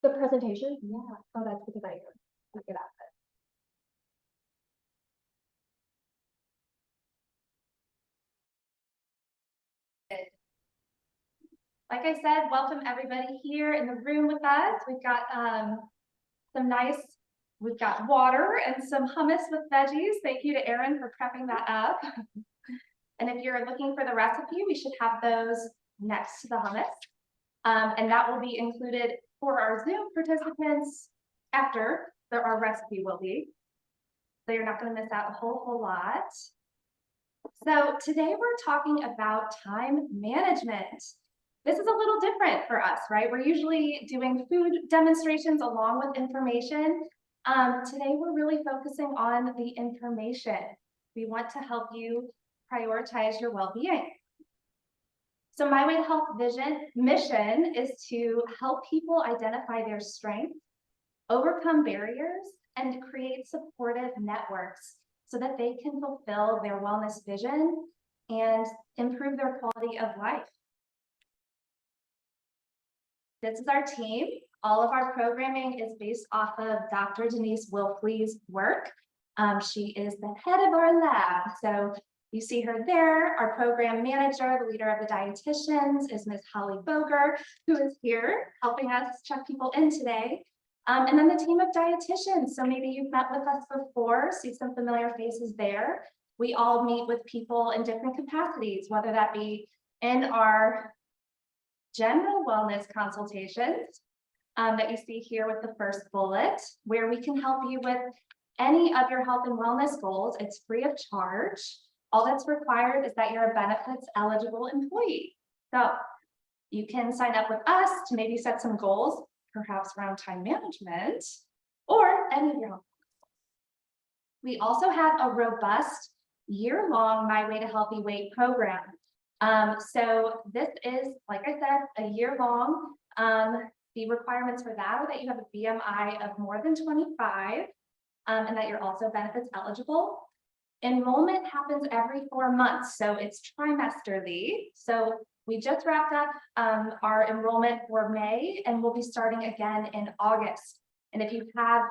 The presentation? Yeah. Oh, that's because I look it up. Like I said, welcome everybody here in the room with us. We've got we've got water and some hummus with veggies. Thank you to Erin for prepping that up. And if you're looking for the recipe, we should have those next to the hummus. And that will be included for our Zoom participants after our recipe will be. So you're not going to miss out a whole lot. So today we're talking about time management. This is a little different for us, right? We're usually doing food demonstrations along with information. Today we're really focusing on the information. We want to help you prioritize your well-being. So My Way to Health mission is to help people identify their strengths, overcome barriers, and create supportive networks so that they can fulfill their wellness vision and improve their quality of life. This is our team. All of our programming is based off of Dr. Denise Wilpley's work. She is the head of our lab. So you see her there. Our program manager, the leader of the dietitians, is Ms. Holly Boger, who is here helping us check people in today. And then the team of dietitians. So maybe you've met with us before, see some familiar faces there. We all meet with people in different capacities, whether that be in our general wellness consultations that you see here with the first bullet, where we can help you with any of your health and wellness goals. It's free of charge. All that's required is that you're a benefits eligible employee. So you can sign up with us to maybe set some goals, perhaps around time management or any of your health. We also have a robust year-long My Way to Healthy Weight program. So this is, like I said, a year-long. The requirements for that are that you have a BMI of more than 25 and that you're also benefits eligible. Enrollment happens every 4 months, so it's trimesterly. So we just wrapped up our enrollment for May, and we'll be starting again in August. And if you have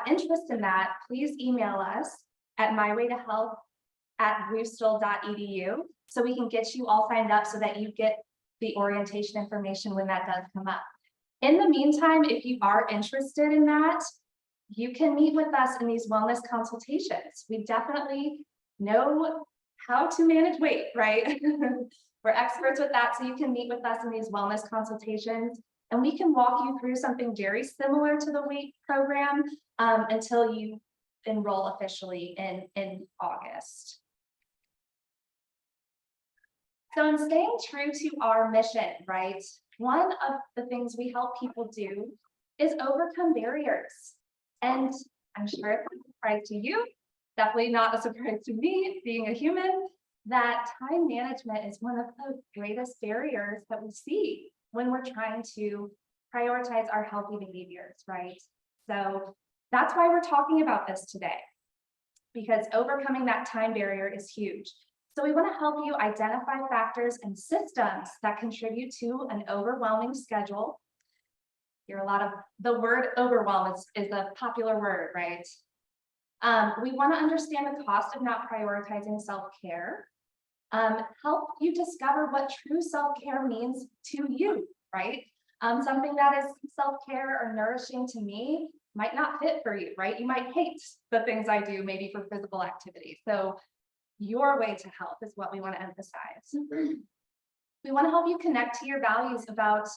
interest in that, please email us at mywaytohealth@brewstol.edu so we can get you all signed up so that you get the orientation information when that does come up. In the meantime, if you are interested in that, you can meet with us in these wellness consultations. We definitely know how to manage weight, right? We're experts with that, so you can meet with us in these wellness consultations, and we can walk you through something very similar to the weight program until you enroll officially in August. So in staying true to our mission, right, one of the things we help people do is overcome barriers. And I'm sure it's a surprise to you, definitely not a surprise to me, being a human, that time management is one of the greatest barriers that we see when we're trying to prioritize our healthy behaviors, right? So that's why we're talking about this today, because overcoming that time barrier is huge. So we want to help you identify factors and systems that contribute to an overwhelming schedule. Hear a lot of the word overwhelm is a popular word, right? We want to understand the cost of not prioritizing self-care. Help you discover what true self-care means to you, right? Something that is self-care or nourishing to me might not fit for you, right? You might hate the things I do maybe for physical activity. So your way to health is what we want to emphasize. We want to help you connect to your values about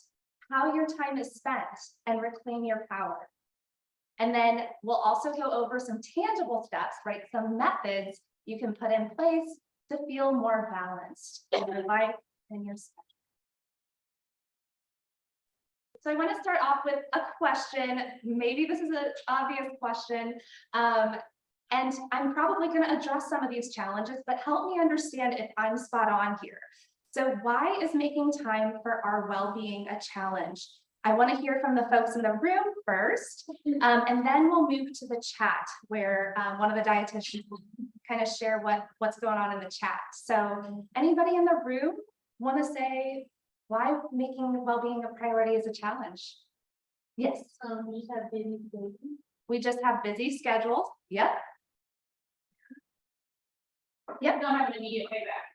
how your time is spent and reclaim your power. And then we'll also go over some tangible steps, right? Some methods you can put in place to feel more balanced in your life and your schedule. So I want to start off with a question. Maybe this is an obvious question. And I'm probably going to address some of these challenges, but help me understand if I'm spot on here. So why is making time for our well-being a challenge? I want to hear from the folks in the room first, and then we'll move to the chat where one of the dietitians will kind of share what's going on in the chat. So anybody in the room want to say why making well-being a priority is a challenge? Yes. We just have busy days. We just have busy schedules. Yep. Yep. Don't have an immediate payback.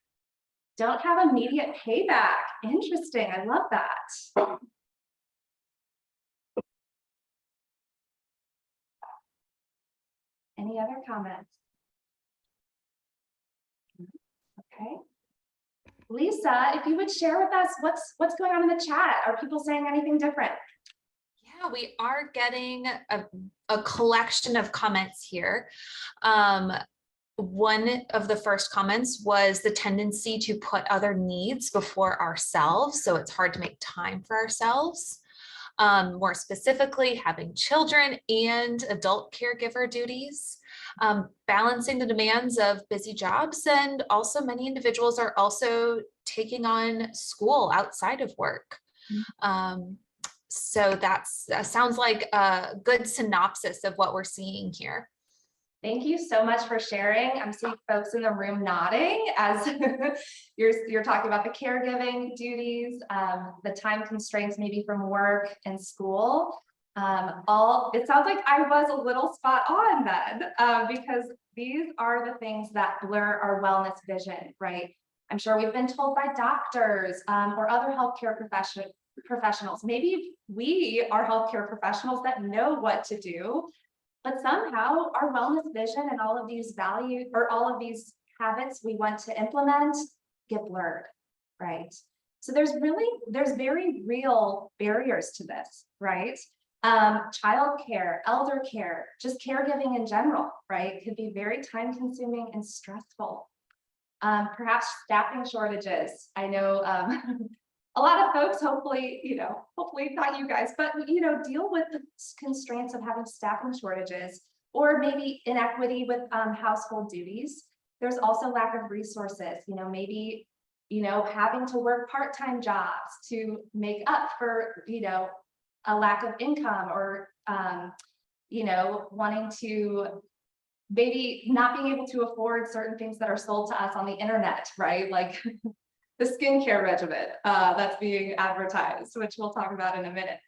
Don't have immediate payback. Interesting. I love that. Any other comments? Okay. Lisa, if you would share with us what's going on in the chat. Are people saying anything different? Yeah, we are getting a collection of comments here. One of the first comments was the tendency to put other needs before ourselves. So it's hard to make time for ourselves. More specifically, having children and adult caregiver duties, balancing the demands of busy jobs. And also many individuals are also taking on school outside of work. So that sounds like a good synopsis of what we're seeing here. Thank you so much for sharing. I'm seeing folks in the room nodding as you're talking about the caregiving duties, the time constraints maybe from work and school. It sounds like I was a little spot on then, because these are the things that blur our wellness vision, right? I'm sure we've been told by doctors or other healthcare professionals. Maybe we are healthcare professionals that know what to do, but somehow our wellness vision and all of these values or all of these habits we want to implement get blurred, right? So there's very real barriers to this, right? Childcare, elder care, just caregiving in general, right? Could be very time consuming and stressful. Perhaps staffing shortages. I know a lot of folks, hopefully not you guys, but deal with the constraints of having staffing shortages or maybe inequity with household duties. There's also lack of resources, maybe having to work part-time jobs to make up for a lack of income, or wanting to maybe not being able to afford certain things that are sold to us on the internet, right? Like the skincare regimen that's being advertised, which we'll talk about in a minute.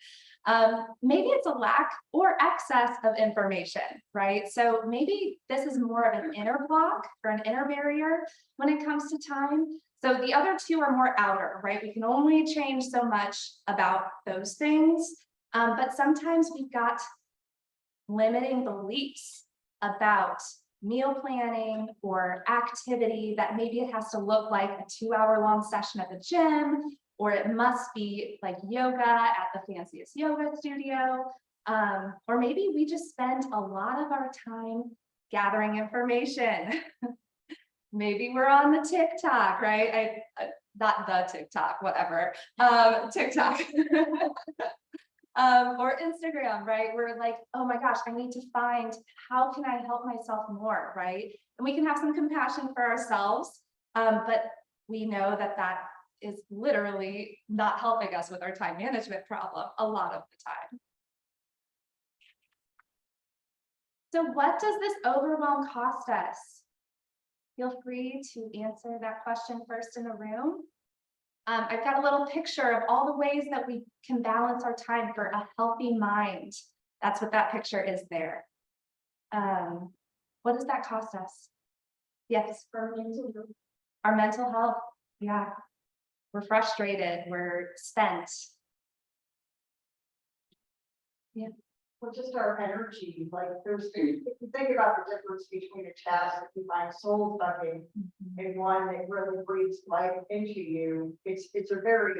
Maybe it's a lack or excess of information, right? So maybe this is more of an inner block or an inner barrier when it comes to time. So the other two are more outer, right? We can only change so much about those things, but sometimes we've got limiting beliefs about meal planning or activity that maybe it has to look like a 2-hour-long session at the gym, or it must be like yoga at the fanciest yoga studio. Or maybe we just spend a lot of our time gathering information. Maybe we're on the TikTok, right? Not the TikTok, whatever, TikTok. Or Instagram, right? We're like, oh my gosh, I need to find, how can I help myself more, right? And we can have some compassion for ourselves, but we know that that is literally not helping us with our time management problem a lot of the time. So what does this overwhelm cost us? Feel free to answer that question first in the room. I've got a little picture of all the ways that we can balance our time for a healthy mind. That's what that picture is there. What does that cost us? Yes, for our mental health. Yeah, we're frustrated, we're spent. Yeah. Well, just our energy, like if you think about the difference between a task that you find soul sucking and one that really breathes life into you, it's a very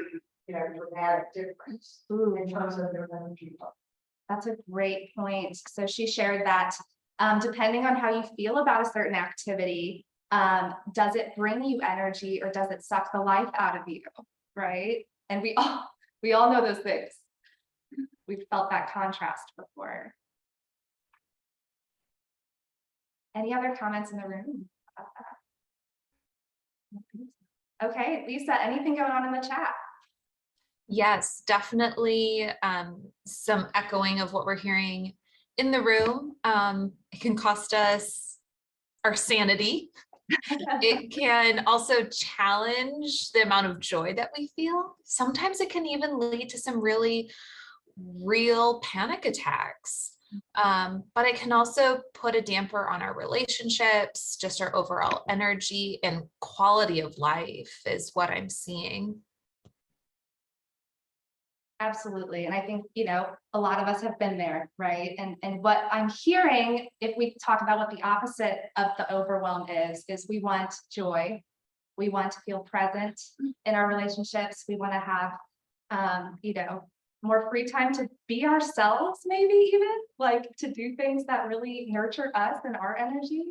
dramatic difference in terms of their energy level. That's a great point. So she shared that depending on how you feel about a certain activity, does it bring you energy or does it suck the life out of you, right? And we all know those things. We've felt that contrast before. Any other comments in the room about that? Okay, Lisa, anything going on in the chat? Yes, definitely some echoing of what we're hearing in the room. It can cost us our sanity. It can also challenge the amount of joy that we feel. Sometimes it can even lead to some really real panic attacks. But it can also put a damper on our relationships, just our overall energy and quality of life is what I'm seeing. Absolutely. And I think, a lot of us have been there, right? And what I'm hearing, if we talk about what the opposite of the overwhelm is we want joy. We want to feel present in our relationships. We want to have, more free time to be ourselves, maybe even like to do things that really nurture us and our energy.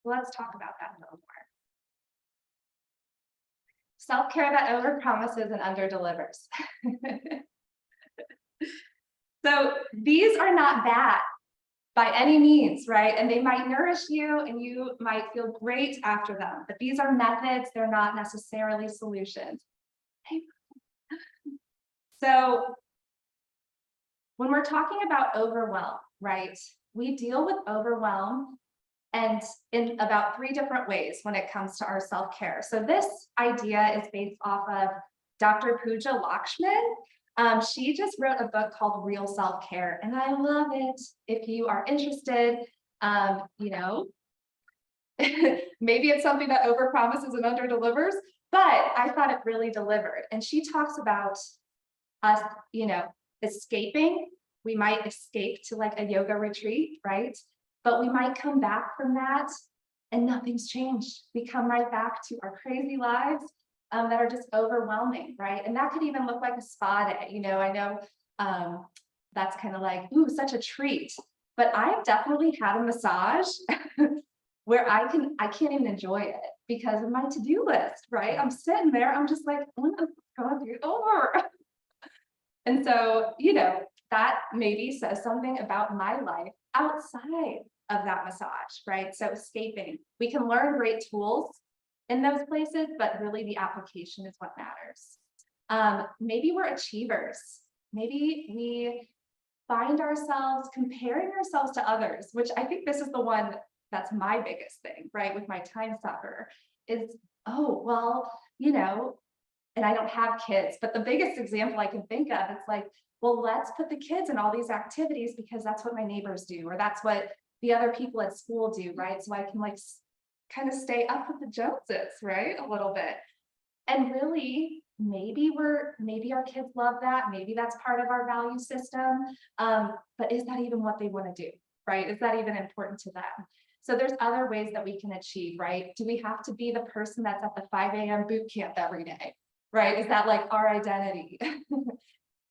Let's talk about that a little more. Self-care that overpromises and underdelivers. So these are not bad by any means, right? And they might nourish you and you might feel great after them, but these are methods, they're not necessarily solutions. So when we're talking about overwhelm, right? We deal with overwhelm and in about 3 different ways when it comes to our self-care. So this idea is based off of Dr. Pooja Lakshman. She just wrote a book called Real Self-Care, and I love it. If you are interested, maybe it's something that overpromises and underdelivers, but I thought it really delivered. And she talks about us, escaping. We might escape to like a yoga retreat, right? But we might come back from that and nothing's changed. We come right back to our crazy lives that are just overwhelming, right? And that could even look like a spa day. I know that's kind of like, ooh, such a treat. But I've definitely had a massage where I can't even enjoy it because of my to-do list, right? I'm sitting there, I'm just like, when is this gonna be over? And so, that maybe says something about my life outside of that massage, right? So escaping, we can learn great tools in those places, but really the application is what matters. Maybe we're achievers. Maybe we find ourselves comparing ourselves to others, which I think this is the one that's my biggest thing, right? With my time sucker is, oh, well, and I don't have kids, but the biggest example I can think of, it's like, well, let's put the kids in all these activities because that's what my neighbors do, or that's what the other people at school do, right? So I can like kind of stay up with the Joneses, right? A little bit. And really, maybe our kids love that. Maybe that's part of our value system. But is that even what they want to do, right? Is that even important to them? So there's other ways that we can achieve, right? Do we have to be the person that's at the 5 a.m. boot camp every day, right? Is that like our identity?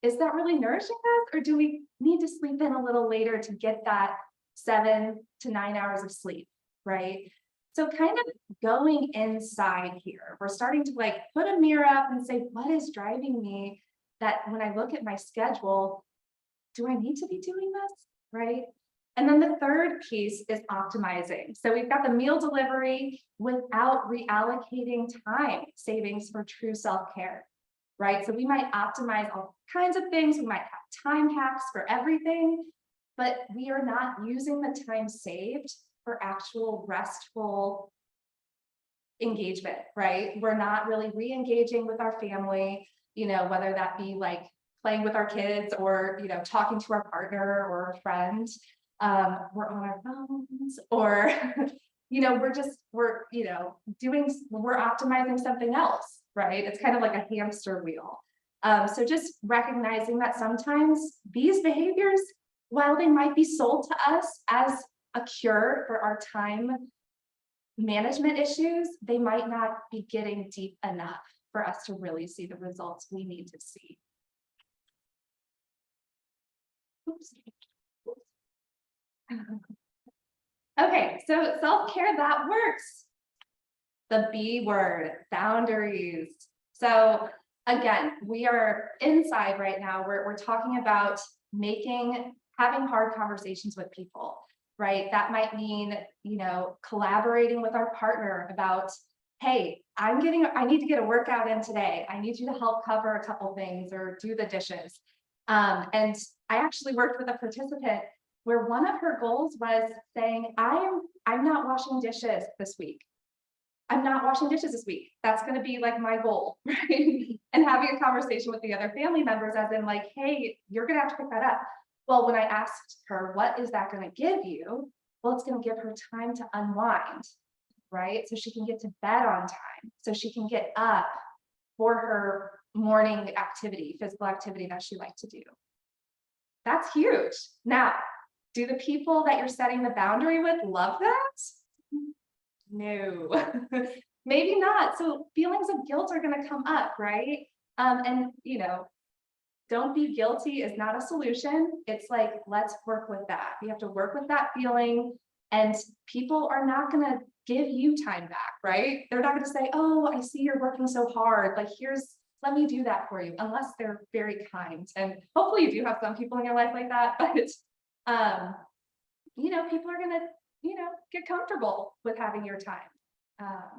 Is that really nourishing us? Or do we need to sleep in a little later to get that 7 to 9 hours of sleep, right? So kind of going inside here, we're starting to like put a mirror up and say, what is driving me that when I look at my schedule, do I need to be doing this, right? And then the third piece is optimizing. So we've got the meal delivery without reallocating time savings for true self-care, right? So we might optimize all kinds of things. We might have time hacks for everything, but we are not using the time saved for actual restful engagement, right? We're not really re-engaging with our family, whether that be like playing with our kids or, talking to our partner or a friend. We're on our phones or, we're optimizing something else, right? It's kind of like a hamster wheel. So just recognizing that sometimes these behaviors, while they might be sold to us as a cure for our time management issues, they might not be getting deep enough for us to really see the results we need to see. Oops. Okay, so self-care that works. The B word, boundaries. So again, we are inside right now. We're talking about having hard conversations with people, right? That might mean, collaborating with our partner about, hey, I need to get a workout in today. I need you to help cover a couple things or do the dishes. And I actually worked with a participant where one of her goals was saying, I'm not washing dishes this week. I'm not washing dishes this week. That's going to be like my goal, right? And having a conversation with the other family members as in like, hey, you're going to have to pick that up. Well, when I asked her, what is that going to give you? Well, it's going to give her time to unwind, right? So she can get to bed on time. So she can get up for her morning activity, physical activity that she liked to do. That's huge. Now, do the people that you're setting the boundary with love that? No, maybe not. So feelings of guilt are going to come up, right? And don't be guilty is not a solution. It's like, let's work with that. We have to work with that feeling, and people are not going to give you time back, right? They're not going to say, oh, I see you're working so hard. Like, let me do that for you, unless they're very kind. And hopefully you do have some people in your life like that, but people are going to, get comfortable with having your time.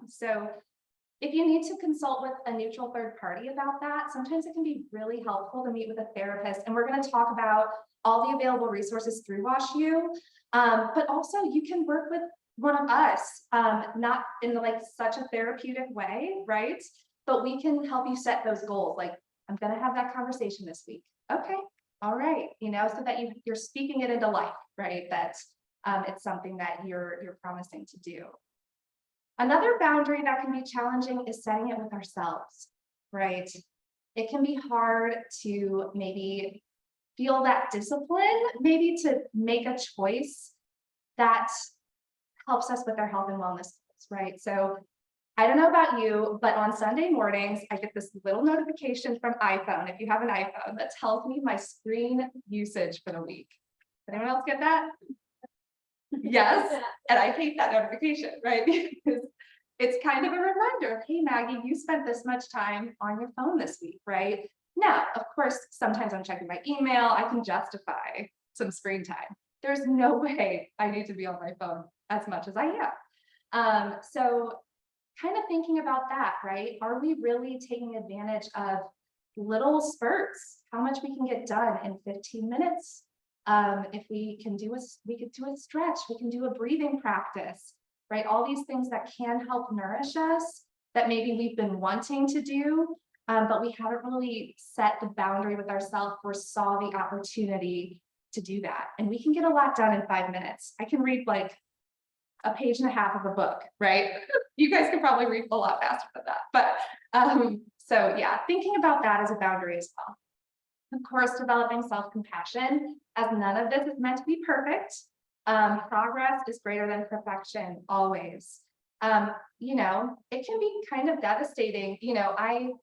So if you need to consult with a neutral third party about that, sometimes it can be really helpful to meet with a therapist. And we're going to talk about all the available resources through WashU, but also you can work with one of us, not in such a therapeutic way, right? But we can help you set those goals. Like, I'm going to have that conversation this week. Okay, all right, so that you're speaking it into life, right? That it's something that you're promising to do. Another boundary that can be challenging is setting it with ourselves, right? It can be hard to maybe feel that discipline, maybe to make a choice that helps us with our health and wellness goals, right? So I don't know about you, but on Sunday mornings, I get this little notification from iPhone, if you have an iPhone, that tells me my screen usage for the week. Anyone else get that? Yes, and I hate that notification, right? Because it's kind of a reminder of, hey, Maggie, you spent this much time on your phone this week, right? Now, of course, sometimes I'm checking my email. I can justify some screen time. There's no way I need to be on my phone as much as I am. So kind of thinking about that, right? Are we really taking advantage of little spurts? How much we can get done in 15 minutes? If we could do a stretch, we can do a breathing practice, right? All these things that can help nourish us that maybe we've been wanting to do, but we haven't really set the boundary with ourselves or saw the opportunity to do that. And we can get a lot done in 5 minutes. I can read like a page and a half of a book, right? You guys could probably read a lot faster than that. But so yeah, thinking about that as a boundary as well. Of course, developing self-compassion, as none of this is meant to be perfect. Progress is greater than perfection, always. It can be kind of devastating. I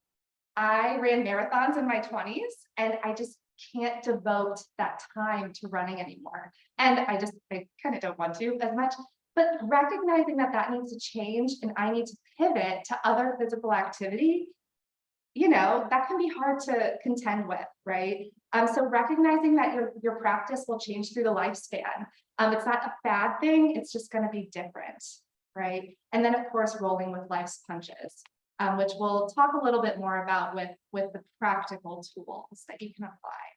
ran marathons in my 20s, and I just can't devote that time to running anymore. And I kind of don't want to as much, but recognizing that needs to change and I need to pivot to other physical activity, that can be hard to contend with, right? So recognizing that your practice will change through the lifespan. It's not a bad thing, it's just going to be different, right? And then of course, rolling with life's punches, which we'll talk a little bit more about with the practical tools that you can apply.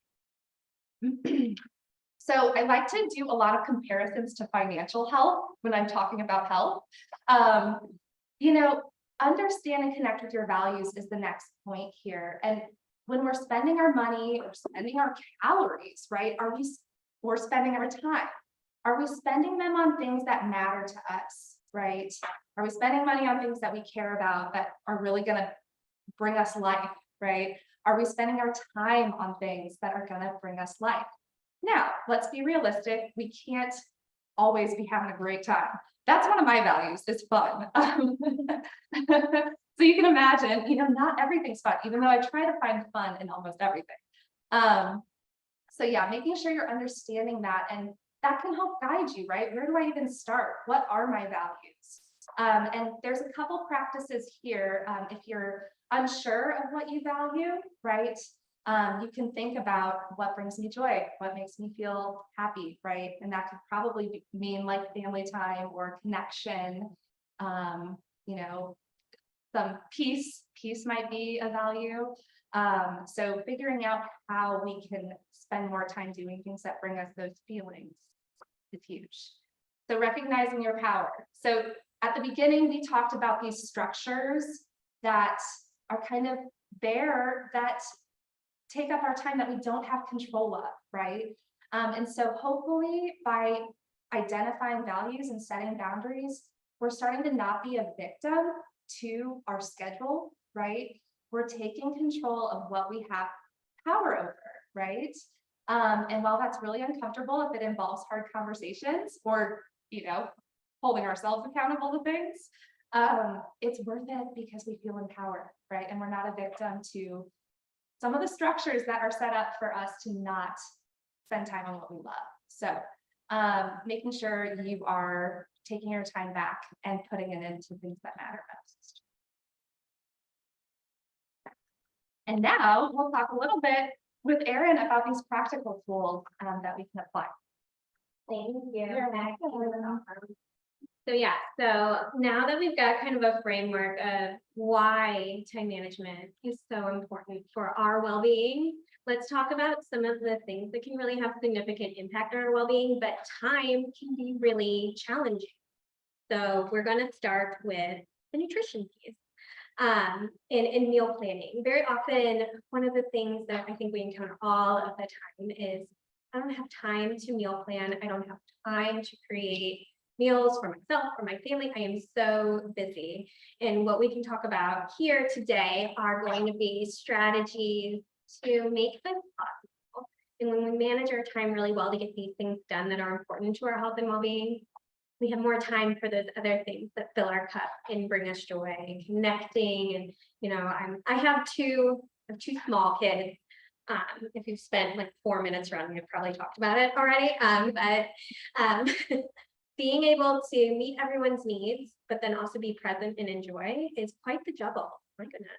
So I like to do a lot of comparisons to financial health when I'm talking about health. Understand and connect with your values is the next point here. And when we're spending our money or spending our calories, right? We're spending our time. Are we spending them on things that matter to us, right? Are we spending money on things that we care about that are really going to bring us life, right? Are we spending our time on things that are going to bring us life? Now, let's be realistic. We can't always be having a great time. That's one of my values, is fun. So you can imagine, not everything's fun, even though I try to find fun in almost everything. So yeah, making sure you're understanding that, and that can help guide you, right? Where do I even start? What are my values? And there's a couple practices here. If you're unsure of what you value, right? You can think about what brings me joy, what makes me feel happy, right? And that could probably mean like family time or connection, some peace might be a value. So figuring out how we can spend more time doing things that bring us those feelings is huge. So recognizing your power. So at the beginning, we talked about these structures that are kind of there, that take up our time, that we don't have control of, right? And so hopefully by identifying values and setting boundaries, we're starting to not be a victim to our schedule, right? We're taking control of what we have power over, right? And while that's really uncomfortable, if it involves hard conversations or, holding ourselves accountable to things, it's worth it because we feel empowered, right? And we're not a victim to some of the structures that are set up for us to not spend time on what we love. So making sure you are taking your time back and putting it into things that matter most. And now we'll talk a little bit with Erin about these practical tools that we can apply. Thank you. You're welcome. So yeah, so now that we've got kind of a framework of why time management is so important for our well-being, let's talk about some of the things that can really have significant impact on our well-being, but time can be really challenging. So we're going to start with the nutrition piece. In meal planning, very often one of the things that I think we encounter all of the time is I don't have time to meal plan. I don't have time to create meals for myself, for my family. I am so busy. And what we can talk about here today are going to be strategies to make this possible. And when we manage our time really well to get these things done that are important to our health and well-being, we have more time for those other things that fill our cup and bring us joy and connecting. And I have two small kids. If you've spent like 4 minutes around me, I've probably talked about it already. But being able to meet everyone's needs, but then also be present and enjoy is quite the juggle. My goodness.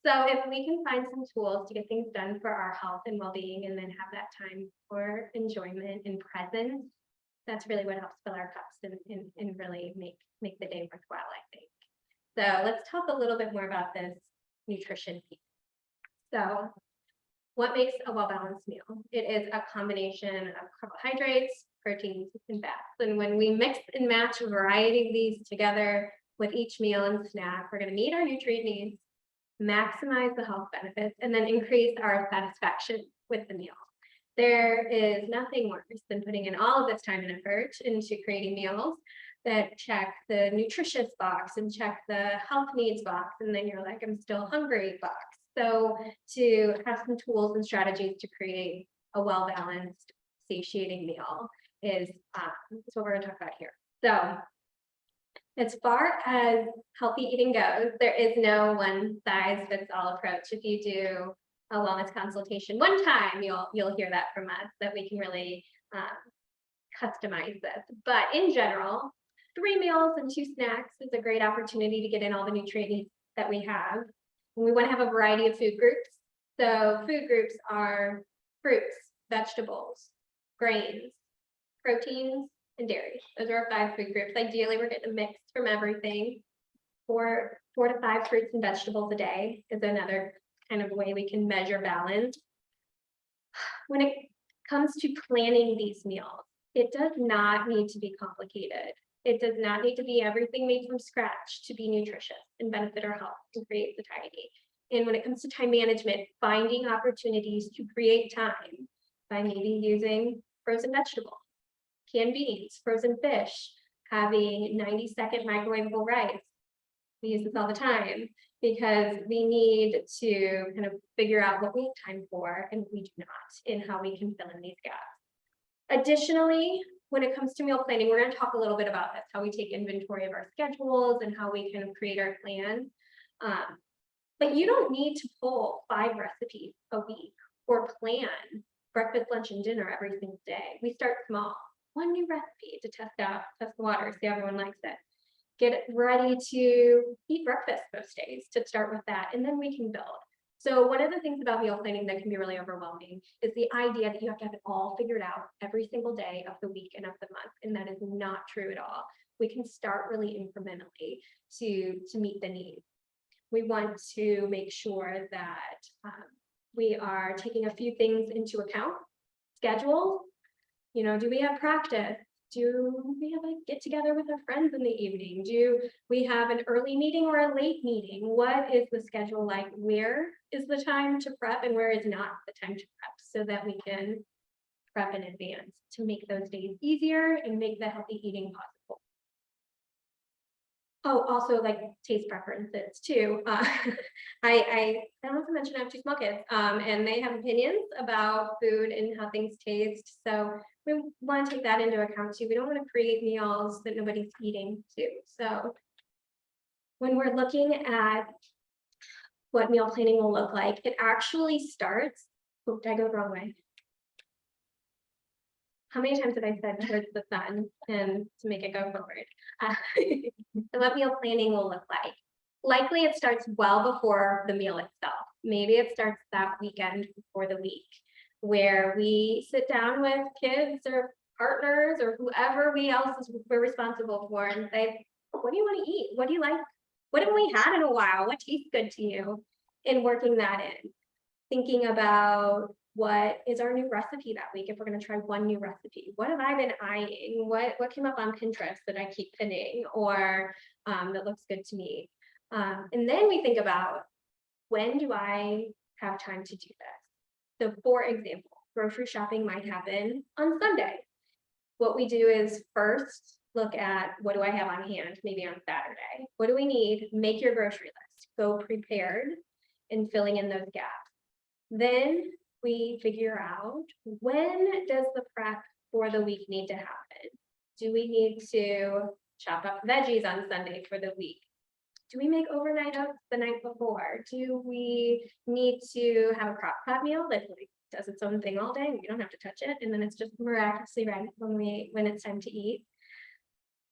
So if we can find some tools to get things done for our health and well-being, and then have that time for enjoyment and presence, that's really what helps fill our cups and really make the day worthwhile, I think. So let's talk a little bit more about this nutrition piece. So what makes a well-balanced meal? It is a combination of carbohydrates, proteins, and fats. And when we mix and match a variety of these together with each meal and snack, we're going to meet our nutrient needs, maximize the health benefits, and then increase our satisfaction with the meal. There is nothing worse than putting in all of this time and effort into creating meals that check the nutritious box and check the health needs box, and then you're like, I'm still hungry box. So to have some tools and strategies to create a well-balanced, satiating meal is what we're going to talk about here. So as far as healthy eating goes, there is no one size fits all approach. If you do a wellness consultation one time, you'll hear that from us, that we can really customize this. But in general, 3 meals and 2 snacks is a great opportunity to get in all the nutrients that we have. And we want to have a variety of food groups. So food groups are fruits, vegetables, grains, proteins, and dairy. Those are our 5 food groups. Ideally, we're getting a mix from everything. 4 to 5 fruits and vegetables a day is another kind of way we can measure balance. When it comes to planning these meals, it does not need to be complicated. It does not need to be everything made from scratch to be nutritious and benefit our health and create satiety. And when it comes to time management, finding opportunities to create time by maybe using frozen vegetables, canned beans, frozen fish, having 90-second microwavable rice. We use this all the time because we need to kind of figure out what we have time for and we do not, and how we can fill in these gaps. Additionally, when it comes to meal planning, we're going to talk a little bit about this, how we take inventory of our schedules and how we can create our plan. But you don't need to pull 5 recipes a week or plan breakfast, lunch, and dinner every single day. We start small. 1 new recipe to test the water, see how everyone likes it. Get ready to eat breakfast most days to start with that, and then we can build. So one of the things about meal planning that can be really overwhelming is the idea that you have to have it all figured out every single day of the week and of the month, and that is not true at all. We can start really incrementally to meet the needs. We want to make sure that we are taking a few things into account. Schedule, do we have practice? Do we have a get together with our friends in the evening? Do we have an early meeting or a late meeting? What is the schedule like? Where is the time to prep and where is not the time to prep so that we can prep in advance to make those days easier and make the healthy eating possible. Oh, also like taste preferences too. I also mentioned I have 2 small kids, and they have opinions about food and how things taste. So we want to take that into account too. We don't want to create meals that nobody's eating too. So when we're looking at what meal planning will look like, it actually starts. Oh, did I go the wrong way? How many times have I said towards the sun and to make it go forward? So what meal planning will look like. Likely it starts well before the meal itself. Maybe it starts that weekend before the week, where we sit down with kids or partners or whoever we're responsible for and say, what do you want to eat? What do you like? What haven't we had in a while? What tastes good to you? And working that in. Thinking about what is our new recipe that week if we're going to try one new recipe. What have I been eyeing? What came up on Pinterest that I keep pinning or that looks good to me? And then we think about, when do I have time to do this? So for example, grocery shopping might happen on Sunday. What we do is first look at, what do I have on hand, maybe on Saturday? What do we need? Make your grocery list. Go prepared and filling in those gaps. Then we figure out, when does the prep for the week need to happen? Do we need to chop up veggies on Sunday for the week? Do we make overnight oats the night before? Do we need to have a crock pot meal that like does its own thing all day? We don't have to touch it, and then it's just miraculously ready when it's time to eat.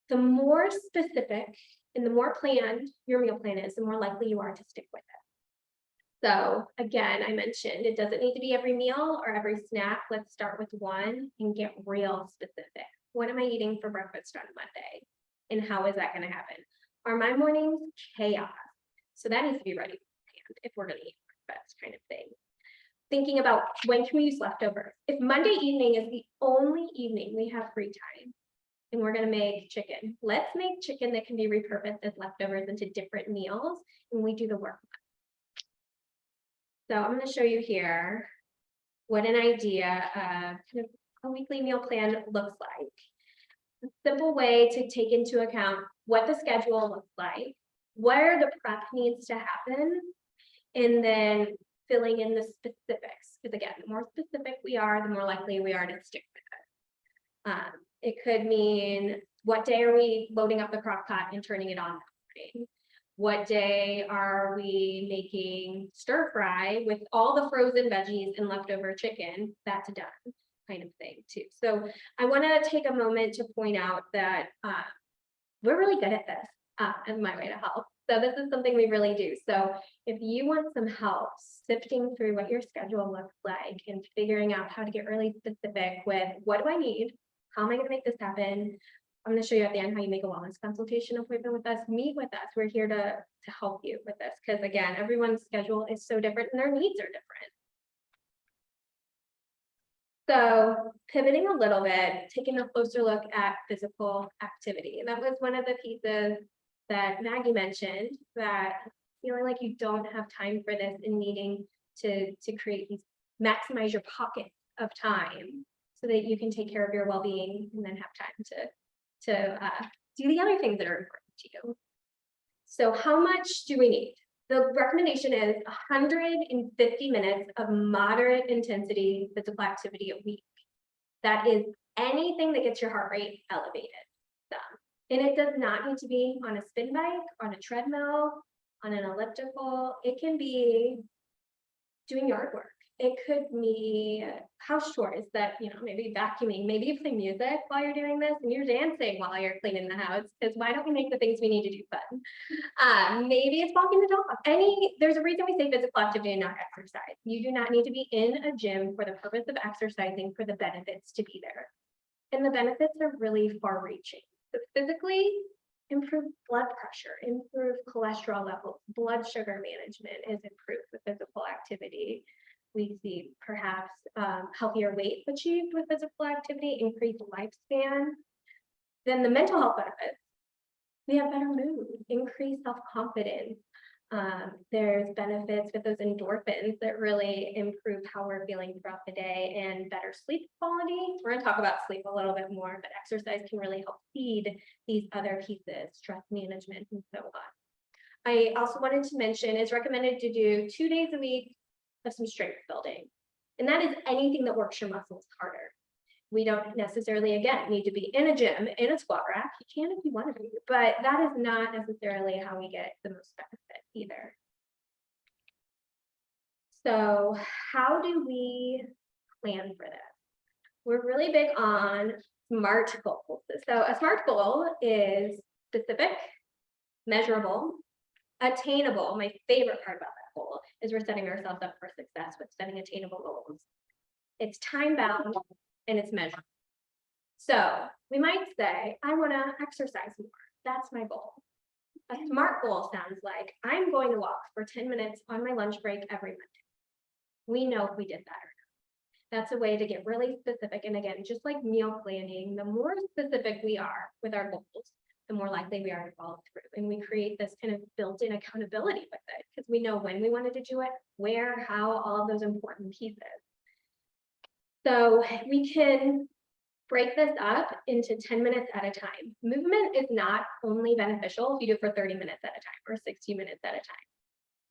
The more specific and the more planned your meal plan is, the more likely you are to stick with it. So again, I mentioned it doesn't need to be every meal or every snack. Let's start with one and get real specific. What am I eating for breakfast on Monday? And how is that going to happen? Are my mornings chaos? So that needs to be ready if we're going to eat breakfast, kind of thing. Thinking about, when can we use leftovers? If Monday evening is the only evening we have free time and we're going to make chicken, let's make chicken that can be repurposed as leftovers into different meals, and we do the work. So I'm going to show you here what an idea of kind of a weekly meal plan looks like. A simple way to take into account what the schedule looks like, where the prep needs to happen, and then filling in the specifics. Because again, the more specific we are, the more likely we are to stick with it. It could mean, what day are we loading up the crock pot and turning it on? What day are we making stir fry with all the frozen veggies and leftover chicken? That's done, kind of thing too. So I want to take a moment to point out that we're really good at this as my way to help. So this is something we really do. So if you want some help sifting through what your schedule looks like and figuring out how to get really specific with, what do I need? How am I going to make this happen? I'm going to show you at the end how you make a wellness consultation appointment with us. Meet with us. We're here to help you with this, because again, everyone's schedule is so different and their needs are different. So pivoting a little bit, taking a closer look at physical activity. That was one of the pieces that Maggie mentioned, that feeling like you don't have time for this and needing to create these, maximize your pocket of time so that you can take care of your well-being and then have time to do the other things that are important to you. So how much do we need? The recommendation is 150 minutes of moderate intensity physical activity a week. That is anything that gets your heart rate elevated. And it does not need to be on a spin bike, on a treadmill, on an elliptical. It can be doing yard work. It could be house chores that, maybe vacuuming, maybe you play music while you're doing this and you're dancing while you're cleaning the house, because why don't we make the things we need to do fun? Maybe it's walking the dog. There's a reason we say physical activity and not exercise. You do not need to be in a gym for the purpose of exercising for the benefits to be there. And the benefits are really far reaching. So physically, improve blood pressure, improve cholesterol levels, blood sugar management is improved with physical activity. We see perhaps healthier weight achieved with physical activity, increased lifespan. Then the mental health benefits, we have better mood, increased self-confidence. There's benefits with those endorphins that really improve how we're feeling throughout the day, and better sleep quality. We're gonna talk about sleep a little bit more, but exercise can really help feed these other pieces, stress management and so on. I also wanted to mention it's recommended to do 2 days a week of some strength building. And that is anything that works your muscles harder. We don't necessarily, again, need to be in a gym, in a squat rack. You can if you want to be, but that is not necessarily how we get the most benefit either. So how do we plan for this? We're really big on SMART goals. So a SMART goal is specific, measurable, attainable. My favorite part about that goal is we're setting ourselves up for success with setting attainable goals. It's time bound and it's measurable. So we might say, I want to exercise more. That's my goal. A SMART goal sounds like I'm going to walk for 10 minutes on my lunch break every Monday. We know if we did that or not. That's a way to get really specific. And again, just like meal planning, the more specific we are with our goals, the more likely we are to follow through. And we create this kind of built-in accountability with it because we know when we wanted to do it, where, how, all of those important pieces. So we can break this up into 10 minutes at a time. Movement is not only beneficial if you do it for 30 minutes at a time or 60 minutes at a time.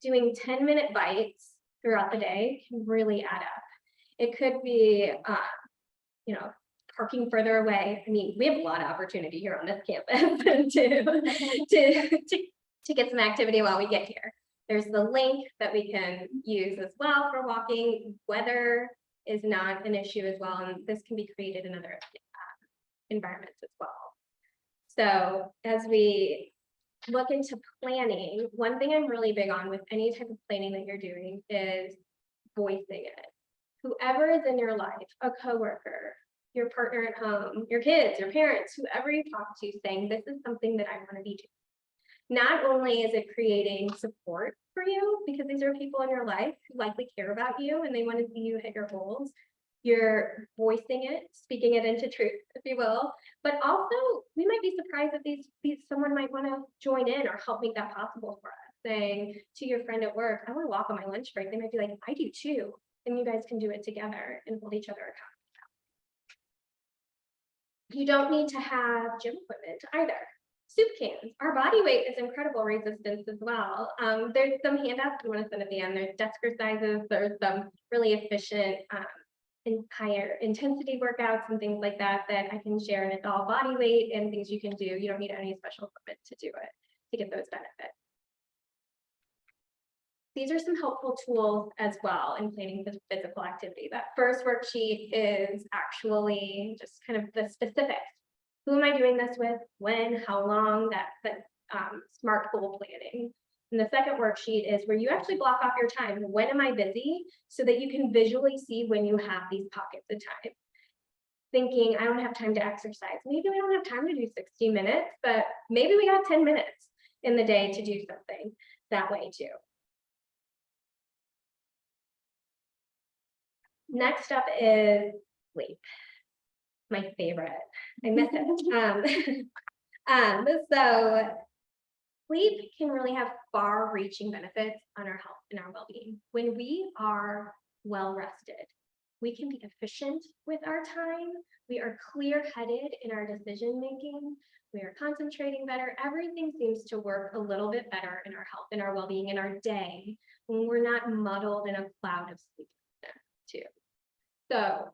Doing 10-minute bites throughout the day can really add up. It could be, parking further away. I mean, we have a lot of opportunity here on this campus to get some activity while we get here. There's the link that we can use as well for walking. Weather is not an issue as well, and this can be created in other environments as well. So as we look into planning, one thing I'm really big on with any type of planning that you're doing is voicing it. Whoever is in your life, a coworker, your partner at home, your kids, your parents, whoever you talk to, saying this is something that I want to be doing. Not only is it creating support for you, because these are people in your life who likely care about you and they want to see you hit your goals, you're voicing it, speaking it into truth, if you will. But also, we might be surprised that someone might want to join in or help make that possible for us. Saying to your friend at work, I want to walk on my lunch break. They might be like, I do too. And you guys can do it together and hold each other accountable. You don't need to have gym equipment either. Soup cans. Our body weight is incredible resistance as well. There's some handouts we want to send at the end. There's desk exercises. There's some really efficient and higher intensity workouts and things like that I can share. And it's all body weight and things you can do. You don't need any special equipment to do it, to get those benefits. These are some helpful tools as well in planning the physical activity. That first worksheet is actually just kind of the specifics. Who am I doing this with? When? How long? That SMART goal planning. And the second worksheet is where you actually block off your time. When am I busy? So that you can visually see when you have these pockets of time. Thinking, I don't have time to exercise. Maybe we don't have time to do 60 minutes, but maybe we got 10 minutes in the day to do something that way too. Next up is sleep. My favorite. I miss it. So sleep can really have far-reaching benefits on our health and our well-being. When we are well rested, we can be efficient with our time. We are clear-headed in our decision-making. We are concentrating better. Everything seems to work a little bit better in our health and our well-being in our day when we're not muddled in a cloud of sleep too. So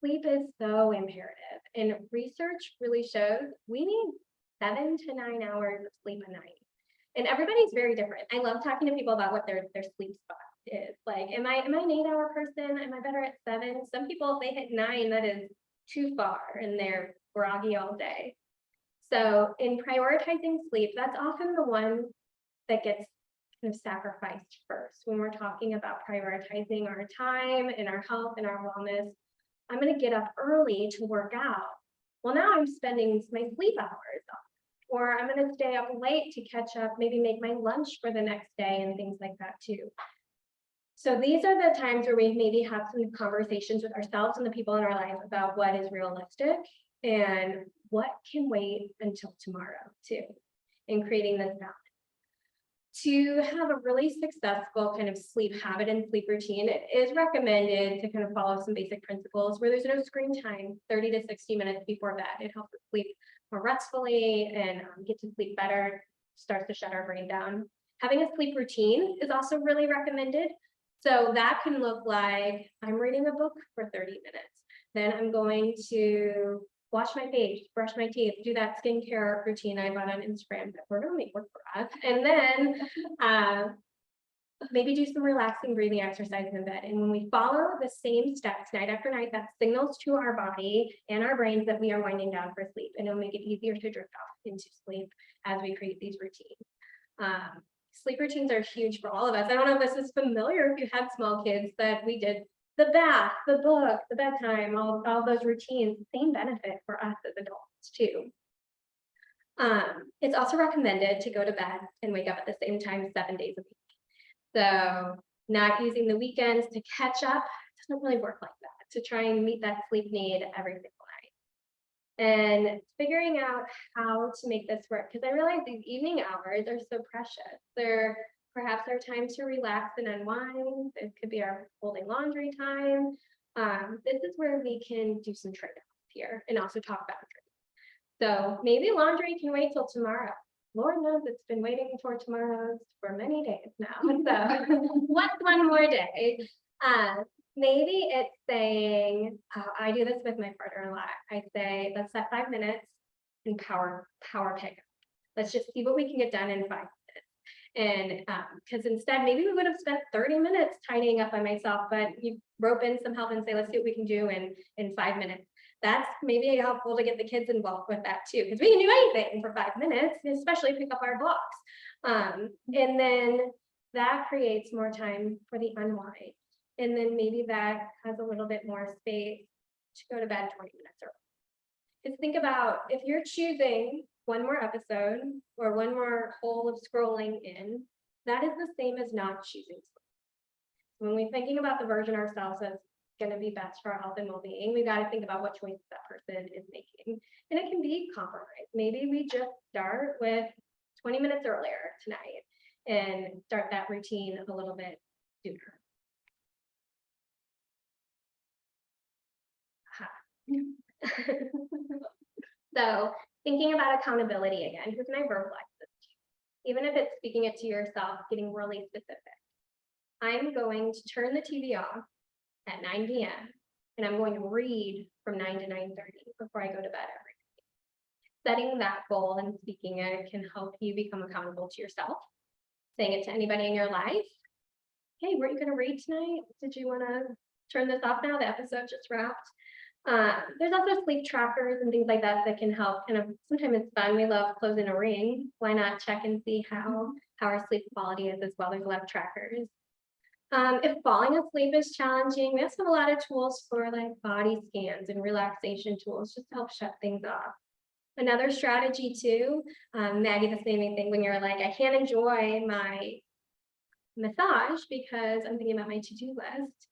sleep is so imperative, and research really shows we need 7 to 9 hours of sleep a night. And everybody's very different. I love talking to people about what their sleep spot is. Like, am I an 8-hour person? Am I better at 7? Some people, if they hit 9, that is too far and they're groggy all day. So in prioritizing sleep, that's often the one that gets kind of sacrificed first when we're talking about prioritizing our time and our health and our wellness. I'm going to get up early to work out. Well, now I'm spending my sleep hours off, or I'm going to stay up late to catch up, maybe make my lunch for the next day and things like that too. So these are the times where we maybe have some conversations with ourselves and the people in our life about what is realistic and what can wait until tomorrow too, and creating this balance. To have a really successful kind of sleep habit and sleep routine, it is recommended to kind of follow some basic principles where there's no screen time 30 to 60 minutes before bed. It helps us sleep more restfully and get to sleep better, starts to shut our brain down. Having a sleep routine is also really recommended. So that can look like I'm reading a book for 30 minutes. Then I'm going to wash my face, brush my teeth, do that skincare routine I got on Instagram that we're gonna make work for us. And then maybe do some relaxing breathing exercises in bed. And when we follow the same steps night after night, that signals to our body and our brains that we are winding down for sleep, and it'll make it easier to drift off into sleep as we create these routines. Sleep routines are huge for all of us. I don't know if this is familiar if you have small kids, that we did the bath, the book, the bedtime, all those routines, same benefit for us as adults too. It's also recommended to go to bed and wake up at the same time 7 days a week. So not using the weekends to catch up doesn't really work like that, to try and meet that sleep need every single night. And figuring out how to make this work, because I realize these evening hours are so precious. They're perhaps our time to relax and unwind. It could be our folding laundry time. This is where we can do some trade-offs here and also talk boundaries. So maybe laundry can wait till tomorrow. Lord knows it's been waiting for tomorrow for many days now. So what's one more day? Maybe it's saying, I do this with my partner a lot. I say, let's set 5 minutes and power pick. Let's just see what we can get done in 5 minutes. And because instead, maybe we would have spent 30 minutes tidying up by myself, but you rope in some help and say, let's see what we can do in 5 minutes. That's maybe helpful to get the kids involved with that too, because we can do anything for 5 minutes, especially pick up our blocks. And then that creates more time for the unwind. And then maybe that has a little bit more space to go to bed 20 minutes early. Because think about, if you're choosing one more episode or one more hole of scrolling in, that is the same as not choosing sleep. When we're thinking about the version of ourselves that's going to be best for our health and well-being, we got to think about what choices that person is making. And it can be compromise. Maybe we just start with 20 minutes earlier tonight and start that routine a little bit sooner. So thinking about accountability again, who can I verbalize this to? Even if it's speaking it to yourself, getting really specific. I'm going to turn the TV off at 9 p.m. and I'm going to read from 9 to 9:30 before I go to bed every night. Setting that goal and speaking it can help you become accountable to yourself. Saying it to anybody in your life. Hey, weren't you going to read tonight? Did you want to turn this off now? The episode just wrapped. There's also sleep trackers and things like that that can help. Kind of sometimes it's fun. We love closing a ring. Why not check and see how our sleep quality is as well? There's a lot of trackers. If falling asleep is challenging, we also have a lot of tools for like body scans and relaxation tools just to help shut things off. Another strategy too, Maggie, the same thing when you're like, I can't enjoy my massage because I'm thinking about my to-do list.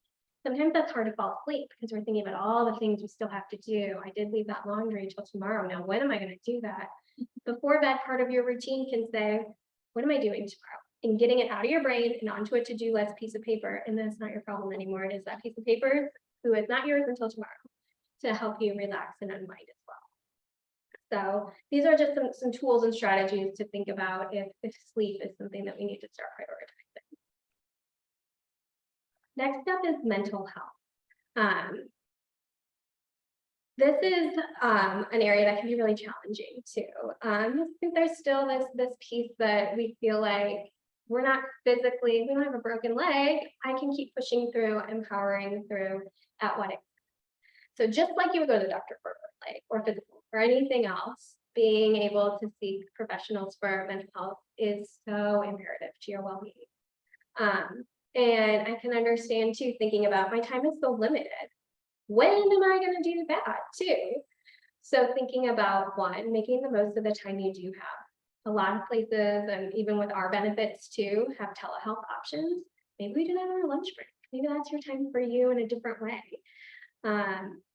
Sometimes that's hard to fall asleep because we're thinking about all the things we still have to do. I did leave that laundry until tomorrow. Now, when am I going to do that? Before bed, part of your routine can say, what am I doing tomorrow? And getting it out of your brain and onto a to-do list piece of paper. And that's not your problem anymore. It is that piece of paper who is not yours until tomorrow to help you relax and unwind as well. So these are just some tools and strategies to think about if sleep is something that we need to start prioritizing. Next up is mental health. This is an area that can be really challenging too. I think there's still this piece that we feel like we're not physically, we don't have a broken leg. I can keep pushing through, empowering through at what extent. So just like you would go to the doctor for a broken leg or physical or anything else, being able to seek professionals for mental health is so imperative to your well-being. And I can understand too, thinking about my time is so limited. When am I going to do that too? So thinking about one, making the most of the time you do have. A lot of places, and even with our benefits too, have telehealth options. Maybe we do that on our lunch break. Maybe that's your time for you in a different way.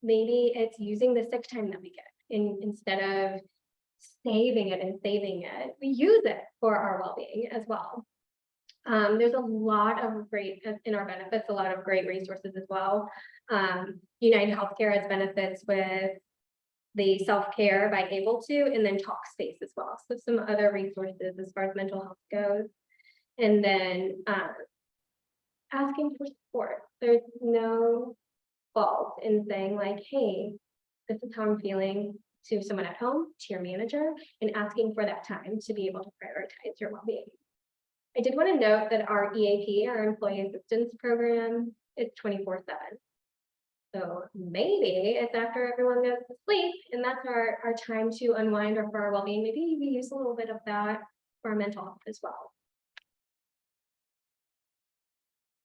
Maybe it's using the sick time that we get. instead of saving it, we use it for our well-being as well. There's a lot of great, in our benefits, a lot of great resources as well. United Healthcare has benefits with the self-care by Able To, and then Talkspace as well. So some other resources as far as mental health goes. And then asking for support. There's no fault in saying like, hey, this is how I'm feeling, to someone at home, to your manager, and asking for that time to be able to prioritize your well-being. I did want to note that our EAP, our employee assistance program, is 24/7. So maybe it's after everyone goes to sleep, and that's our time to unwind or for our well-being. Maybe we use a little bit of that for our mental health as well.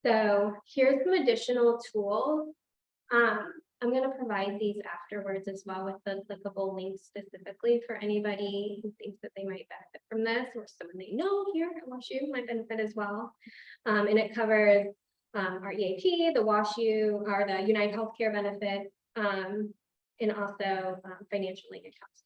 So here's some additional tools. I'm going to provide these afterwards as well with the clickable links specifically for anybody who thinks that they might benefit from this, or someone they know here at WashU might benefit as well. And it covers our EAP, the WashU, or the United Healthcare benefit, and also financial aid accounts.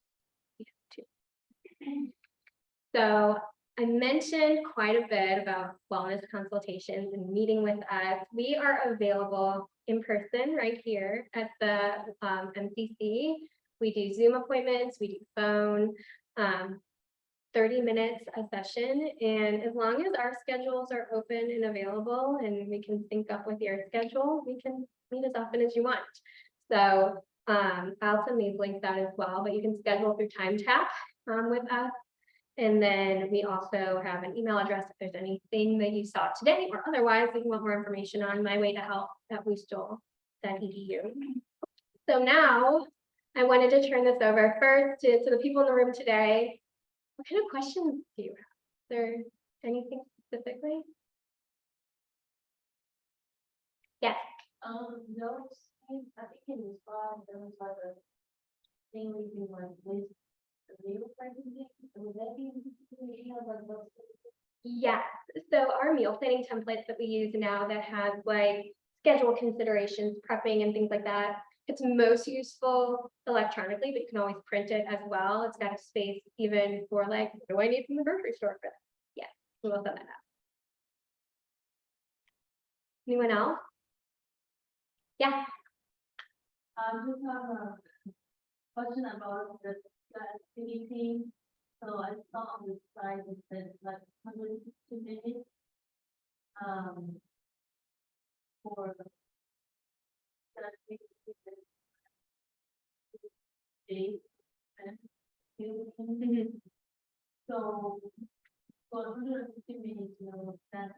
So I mentioned quite a bit about wellness consultations and meeting with us. We are available in person right here at the MCC. We do Zoom appointments, we do phone, 30 minutes a session. And as long as our schedules are open and available and we can sync up with your schedule, we can meet as often as you want. So I'll send these links out as well, but you can schedule through TimeTap with us. And then we also have an email address if there's anything that you saw today or otherwise that you want more information on, mywaytohealth@boostall.edu. So now I wanted to turn this over first to the people in the room today. What kind of questions do you have? Is there anything specifically? Yes. No, I think in the spot, there was like a thing we can like with the meal presentation. Would that be, like those? Yes, so our meal planning templates that we use now that has like schedule considerations, prepping and things like that. It's most useful electronically, but you can always print it as well. It's got a space even for like, what do I need from the grocery store for this? Yes, we will set that up. Anyone else? Yeah. Just have a question about the activity. So I saw on the slide it said like 160 minutes for the day and so 150 minutes, you know, that's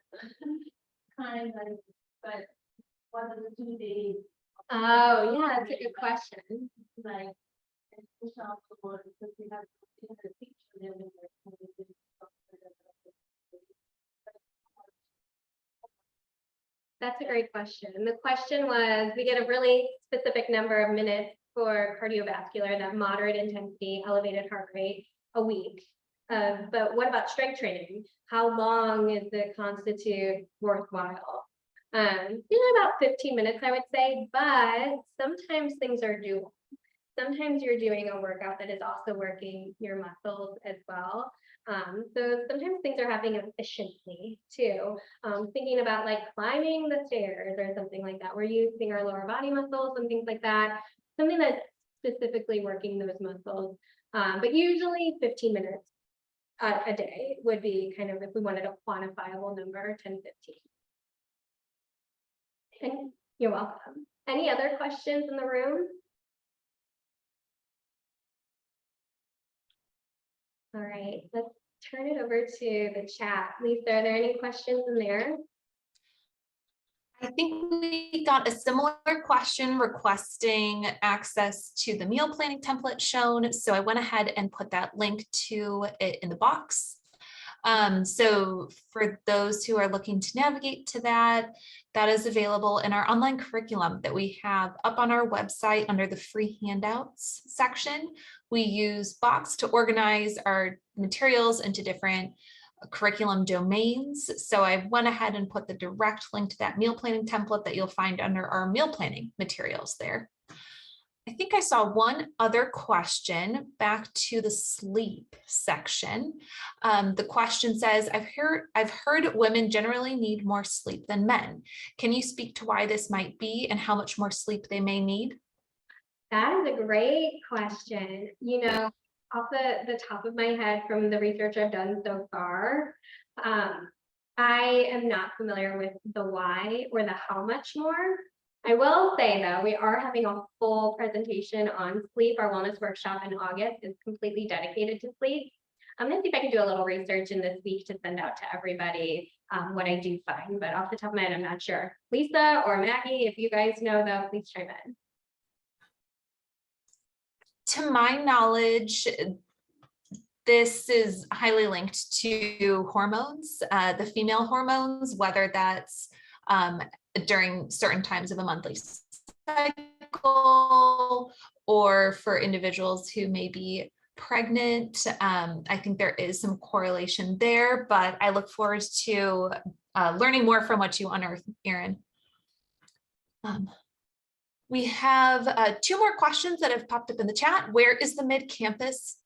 kind of like, but what are the 2 days? Oh, yeah, that's a good question. Like, and push out the word because we have in the picture there with That's a great question. And the question was, we get a really specific number of minutes for cardiovascular, that moderate intensity, elevated heart rate a week. But what about strength training? How long is it constitute worthwhile? About 15 minutes, I would say, but sometimes things are doable. Sometimes you're doing a workout that is also working your muscles as well. So sometimes things are happening efficiently too. Thinking about like climbing the stairs or something like that. We're using our lower body muscles and things like that. Something that's specifically working those muscles. But usually 15 minutes a day would be kind of, if we wanted a quantifiable number, 10, 15. And you're welcome. Any other questions in the room? All right, let's turn it over to the chat. Lisa, are there any questions in there? I think we got a similar question requesting access to the meal planning template shown. So I went ahead and put that link to it in the box. So for those who are looking to navigate to that, that is available in our online curriculum that we have up on our website under the free handouts section. We use Box to organize our materials into different curriculum domains. So I went ahead and put the direct link to that meal planning template that you'll find under our meal planning materials there. I think I saw one other question back to the sleep section. The question says, I've heard women generally need more sleep than men. Can you speak to why this might be and how much more sleep they may need? That is a great question. Off the top of my head from the research I've done so far, I am not familiar with the why or the how much more. I will say though, we are having a full presentation on sleep. Our wellness workshop in August is completely dedicated to sleep. I'm gonna see if I can do a little research in this week to send out to everybody what I do find, but off the top of my head, I'm not sure. Lisa or Maggie, if you guys know though, please chime in. To my knowledge, this is highly linked to hormones, the female hormones, whether that's during certain times of a monthly cycle or for individuals who may be pregnant. I think there is some correlation there, but I look forward to learning more from what you unearth, Erin. We have 2 more questions that have popped up in the chat. Where is the mid-campus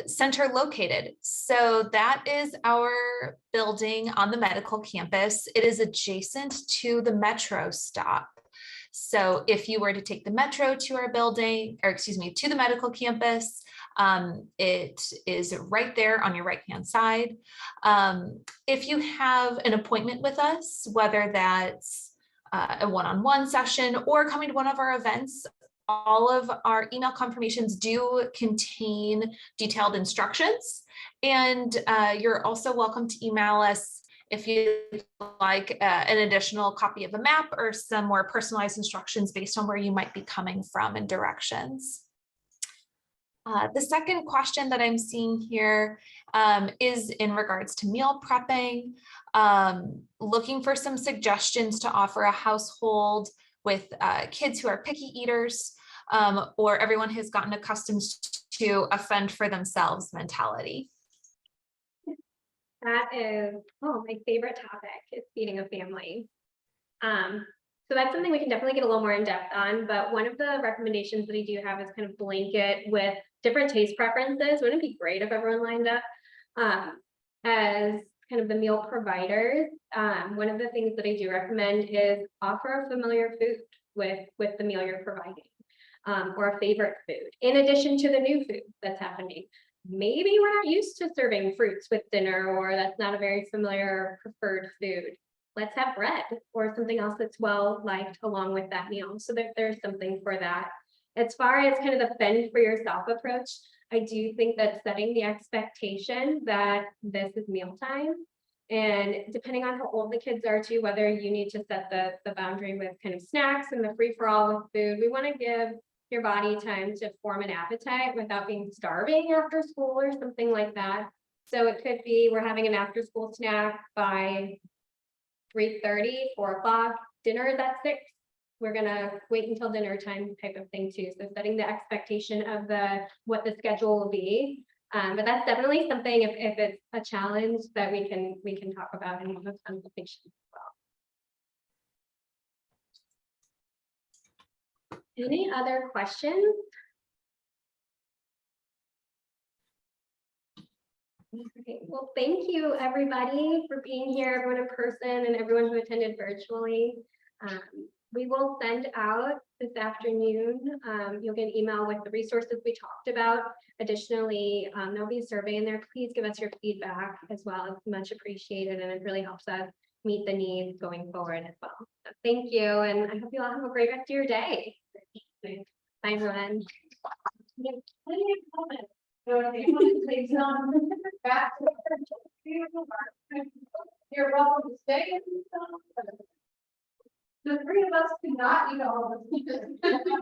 center located? So that is our building on the medical campus. It is adjacent to the metro stop. So if you were to take the metro to our building, or excuse me, to the medical campus, it is right there on your right-hand side. If you have an appointment with us, whether that's a one-on-one session or coming to one of our events, all of our email confirmations do contain detailed instructions. And you're also welcome to email us if you'd like an additional copy of a map or some more personalized instructions based on where you might be coming from and directions. The second question that I'm seeing here is in regards to meal prepping, looking for some suggestions to offer a household with kids who are picky eaters, or everyone has gotten accustomed to a fend for themselves mentality. That is, my favorite topic is feeding a family. So that's something we can definitely get a little more in depth on, but one of the recommendations that I do have is kind of blanket with different taste preferences. Wouldn't it be great if everyone lined up as kind of the meal providers? One of the things that I do recommend is offer a familiar food with the meal you're providing, or a favorite food, in addition to the new food that's happening. Maybe we're not used to serving fruits with dinner, or that's not a very familiar preferred food. Let's have bread or something else that's well liked along with that meal, so that there's something for that. As far as kind of the fend for yourself approach, I do think that setting the expectation that this is mealtime, and depending on how old the kids are too, whether you need to set the boundary with kind of snacks and the free-for-all with food, we want to give your body time to form an appetite without being starving after school or something like that. So it could be we're having an after-school snack by 3:30, 4 o'clock, dinner is at 6. We're gonna wait until dinner time type of thing too. So setting the expectation of what the schedule will be. But that's definitely something if it's a challenge that we can talk about and have conversations as well. Any other questions? Okay, well, thank you everybody for being here, everyone in person and everyone who attended virtually. We will send out this afternoon, you'll get an email with the resources we talked about. Additionally, there'll be a survey in there. Please give us your feedback as well. It's much appreciated and it really helps us meet the needs going forward as well. So thank you, and I hope you all have a great rest of your day. Bye, everyone. You're welcome to stay. The 3 of us could not eat all of this.